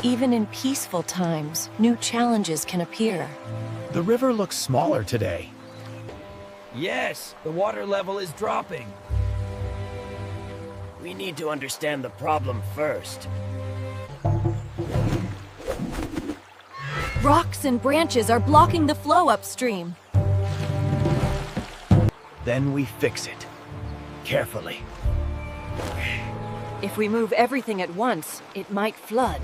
Even in peaceful times, new challenges can appear. The river looks smaller today. Yes, the water level is dropping. We need to understand the problem first. Rocks and branches are blocking the flow upstream. Then we fix it. Carefully. If we move everything at once, it might flood.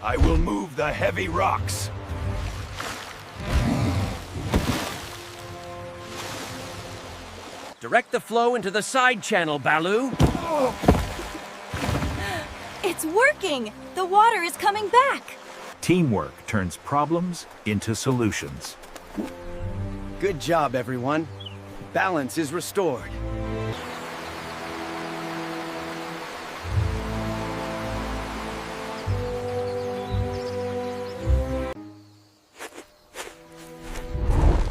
I will move the heavy rocks. Direct the flow into the side channel, Baloo. It's working! The water is coming back! Teamwork turns problems into solutions. Good job, everyone. Balance is restored.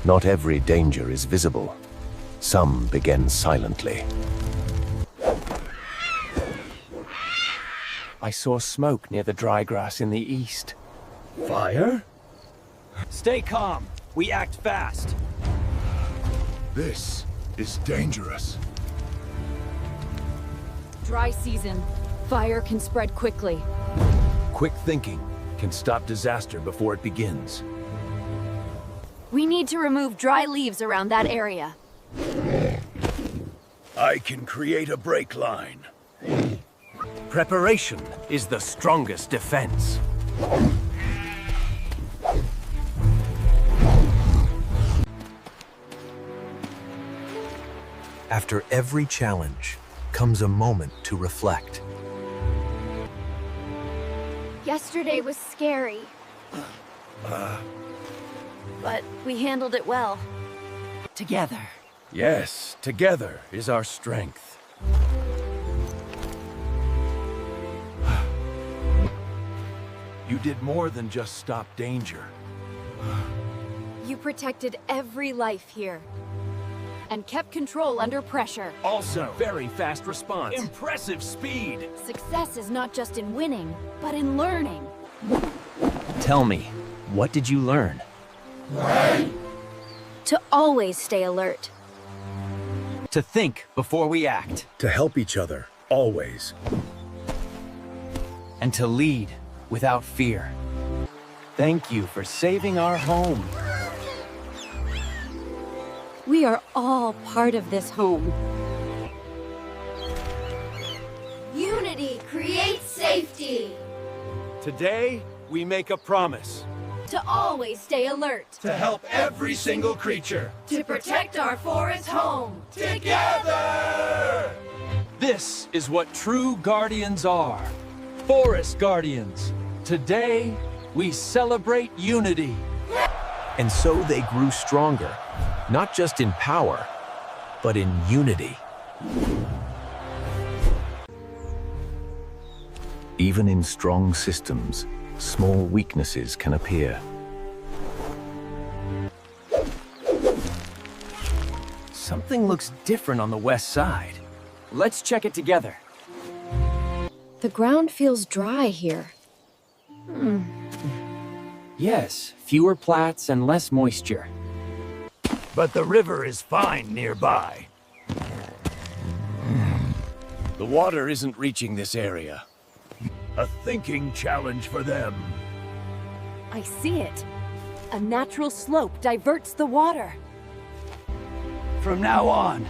Not every danger is visible. Some begin silently. I saw smoke near the dry grass in the east. Fire? Stay calm. We act fast. This is dangerous. Dry season. Fire can spread quickly. Quick thinking can stop disaster before it begins. We need to remove dry leaves around that area. I can create a break line. Preparation is the strongest defense. After every challenge comes a moment to reflect. Yesterday was scary. But we handled it well. Together. Yes, together is our strength. You did more than just stop danger. You protected every life here. And kept control under pressure. Also, very fast response. Impressive speed. Success is not just in winning, but in learning. Tell me, what did you learn? To always stay alert. To think before we act. To help each other, always. And to lead without fear. Thank you for saving our home. We are all part of this home. Unity creates safety. Today, we make a promise. To always stay alert. To help every single creature. To protect our forest home. Together! This is what true guardians are. Forest guardians. Today, we celebrate unity. And so they grew stronger, not just in power, but in unity. Even in strong systems, small weaknesses can appear. Something looks different on the west side. Let's check it together. The ground feels dry here. Yes, fewer plats and less moisture. But the river is fine nearby. The water isn't reaching this area. A thinking challenge for them. I see it. A natural slope diverts the water. From now on,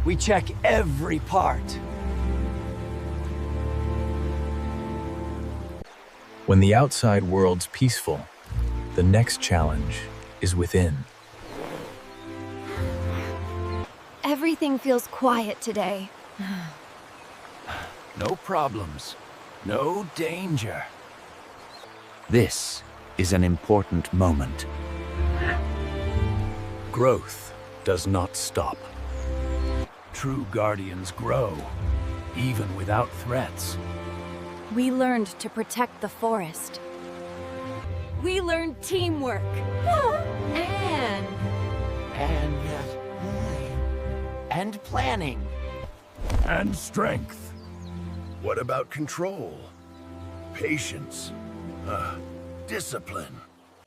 we check every part. When the outside world's peaceful, the next challenge is within. Everything feels quiet today. No problems, no danger. This is an important moment. Growth does not stop. True guardians grow, even without threats. We learned to protect the forest. We learned teamwork. And planning. And strength. What about control? Patience. Discipline.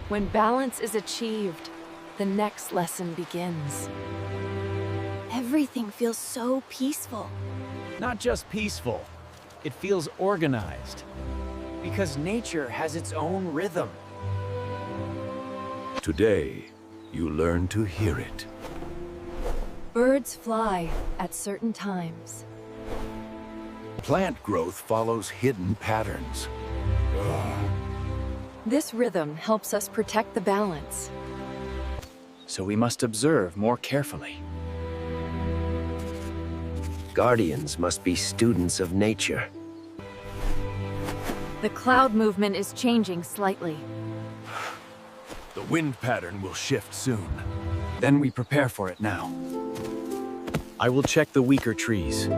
When balance is achieved, the next lesson begins. Everything feels so peaceful. Not just peaceful, it feels organized. Because nature has its own rhythm. Today, you learn to hear it. Birds fly at certain times. Plant growth follows hidden patterns. This rhythm helps us protect the balance. So we must observe more carefully. Guardians must be students of nature. The cloud movement is changing slightly. The wind pattern will shift soon. Then we prepare for it now. I will check the weaker trees.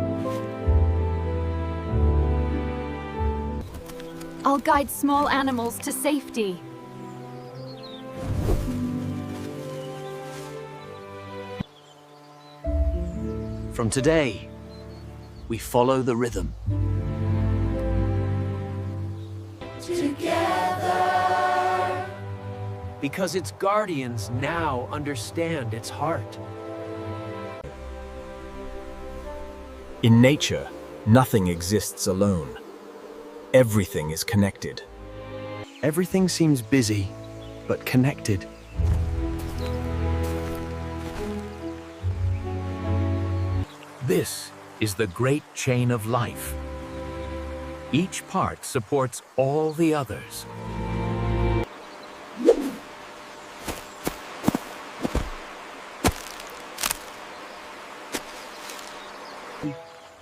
I'll guide small animals to safety. From today, we follow the rhythm. Together. Because its guardians now understand its heart. In nature, nothing exists alone. Everything is connected. Everything seems busy, but connected. This is the great chain of life. Each part supports all the others.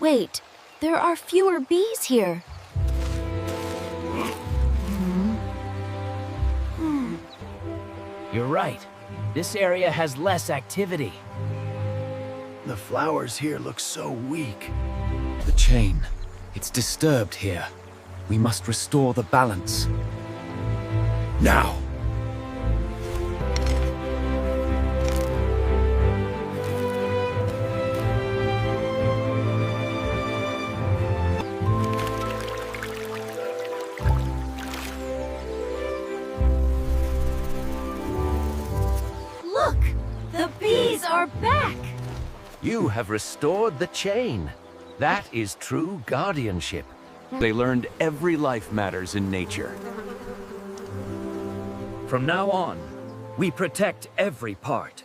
Wait, there are fewer bees here. You're right. This area has less activity. The flowers here look so weak. The chain. It's disturbed here. We must restore the balance. Now! Look! The bees are back! You have restored the chain. That is true guardianship. They learned every life matters in nature. From now on, we protect every part.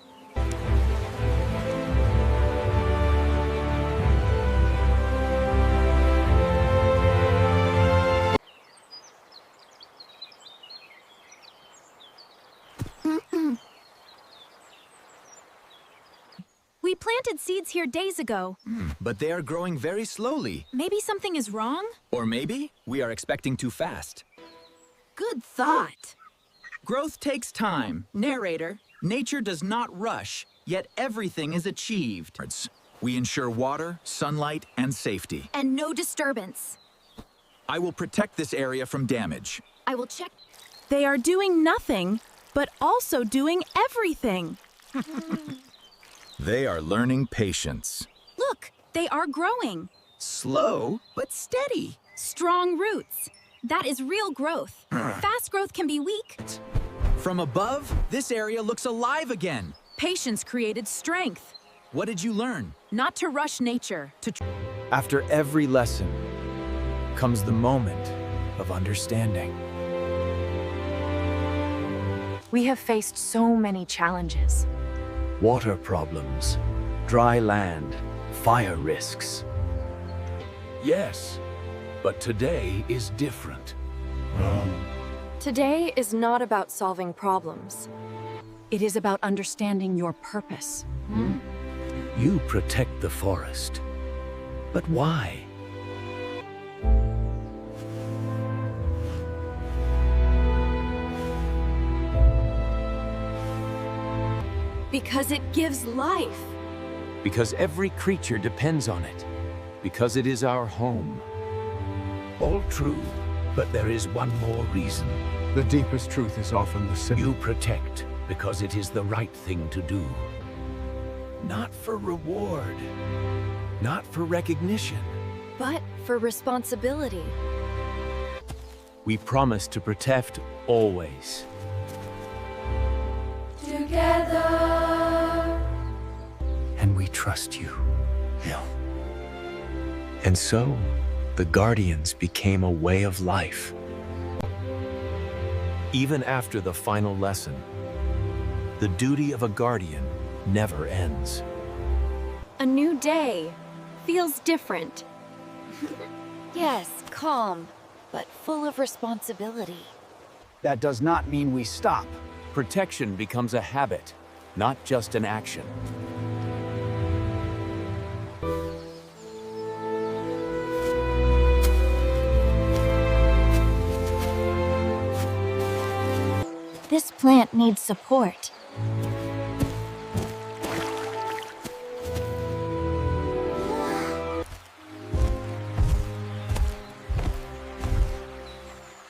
We planted seeds here days ago. But they are growing very slowly. Maybe something is wrong? Or maybe we are expecting too fast. Good thought. Growth takes time. Narrator, nature does not rush, yet everything is achieved. We ensure water, sunlight, and safety. And no disturbance. I will protect this area from damage. I will check. They are doing nothing, but also doing everything. They are learning patience. Look, they are growing. Slow, but steady. Strong roots. That is real growth. Fast growth can be weak. From above, this area looks alive again. Patience created strength. What did you learn? Not to rush nature, to After every lesson comes the moment of understanding. We have faced so many challenges. Water problems, dry land, fire risks. Yes, but today is different. Today is not about solving problems. It is about understanding your purpose. You protect the forest. But why? Because it gives life. Because every creature depends on it. Because it is our home. All true, but there is one more reason. The deepest truth is often the simple. You protect because it is the right thing to do. Not for reward, not for recognition. But for responsibility. We promise to protect always. Together. And we trust you. And so, the Guardians became a way of life. Even after the final lesson, the duty of a Guardian never ends. A new day feels different. Yes, calm, but full of responsibility. That does not mean we stop. Protection becomes a habit, not just an action. This plant needs support.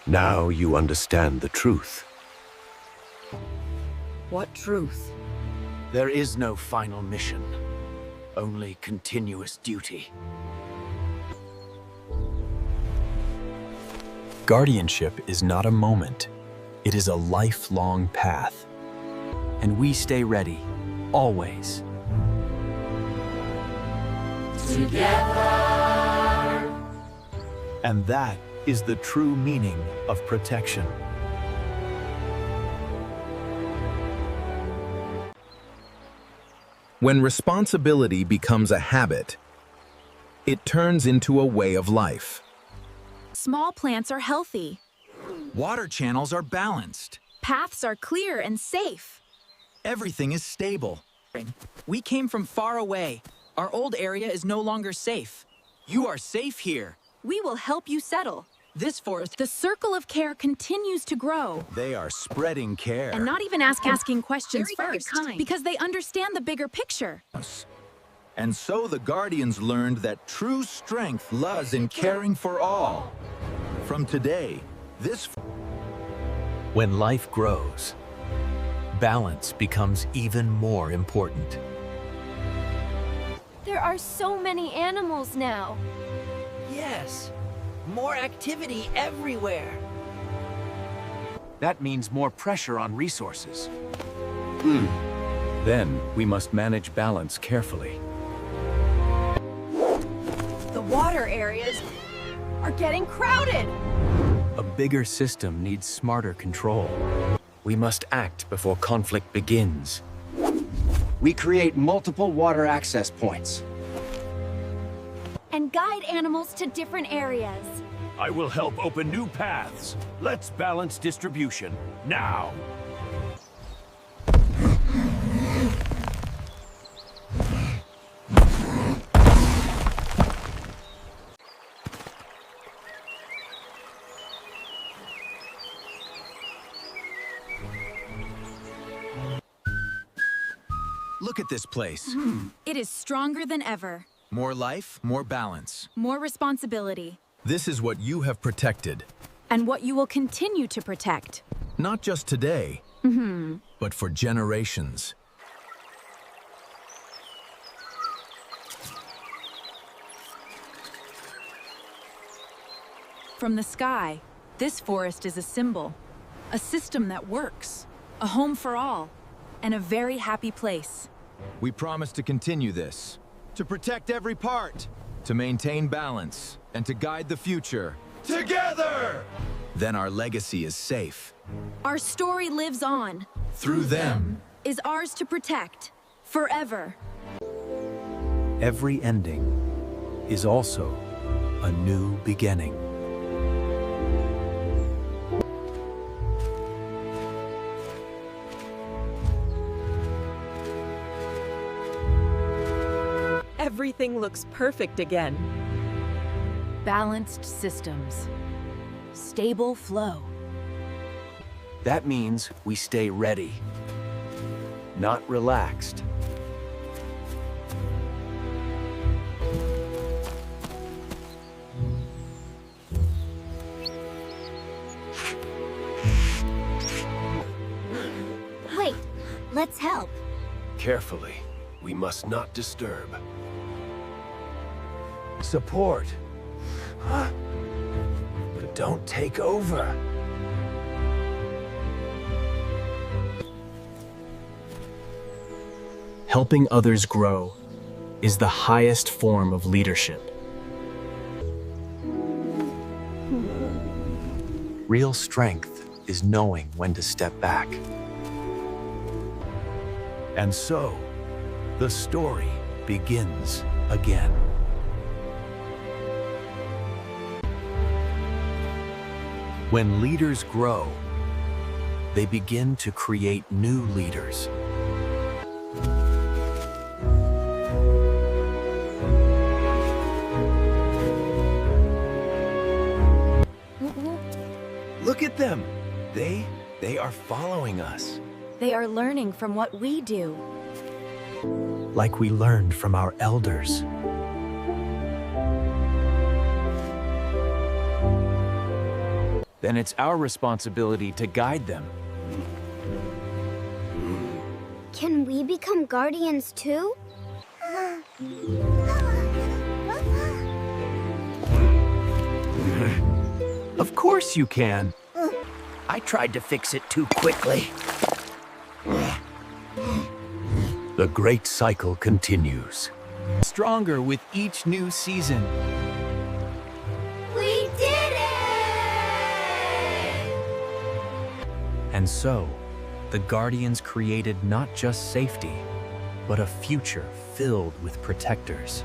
Now you understand the truth. What truth? There is no final mission, only continuous duty. Guardianship is not a moment. It is a lifelong path. And we stay ready, always. Together. And that is the true meaning of protection. When responsibility becomes a habit, it turns into a way of life. Small plants are healthy. Water channels are balanced. Paths are clear and safe. Everything is stable. We came from far away. Our old area is no longer safe. You are safe here. We will help you settle. This forest... The circle of care continues to grow. They are spreading care. And not even asking questions Very first, kind. because they understand the bigger picture. And so the Guardians learned that true strength lies in caring for all. From today, this... When life grows, balance becomes even more important. There are so many animals now. Yes, more activity everywhere. That means more pressure on resources. Then we must manage balance carefully. The water areas are getting crowded. A bigger system needs smarter control. We must act before conflict begins. We create multiple water access points. And guide animals to different areas. I will help open new paths. Let's balance distribution now. Look at this place. It is stronger than ever. More life, more balance. More responsibility. This is what you have protected. And what you will continue to protect. Not just today, but for generations. From the sky, this forest is a symbol. A system that works. A home for all. And a very happy place. We promise to continue this. To protect every part. To maintain balance. And to guide the future. Together! Then our legacy is safe. Our story lives on. Through them. Is ours to protect. Forever. Every ending is also a new beginning. Everything looks perfect again. Balanced systems. Stable flow. That means we stay ready, not relaxed. Wait, let's help. Carefully. We must not disturb. Support. Don't take over. Helping others grow is the highest form of leadership. Real strength is knowing when to step back. And so, the story begins again. When leaders grow, they begin to create new leaders. Look at them! They are following us. They are learning from what we do. Like we learned from our elders. Then it's our responsibility to guide them. Can we become guardians too? Of course you can. I tried to fix it too quickly. The great cycle continues. Stronger with each new season. We did it! And so, the Guardians created not just safety, but a future filled with protectors.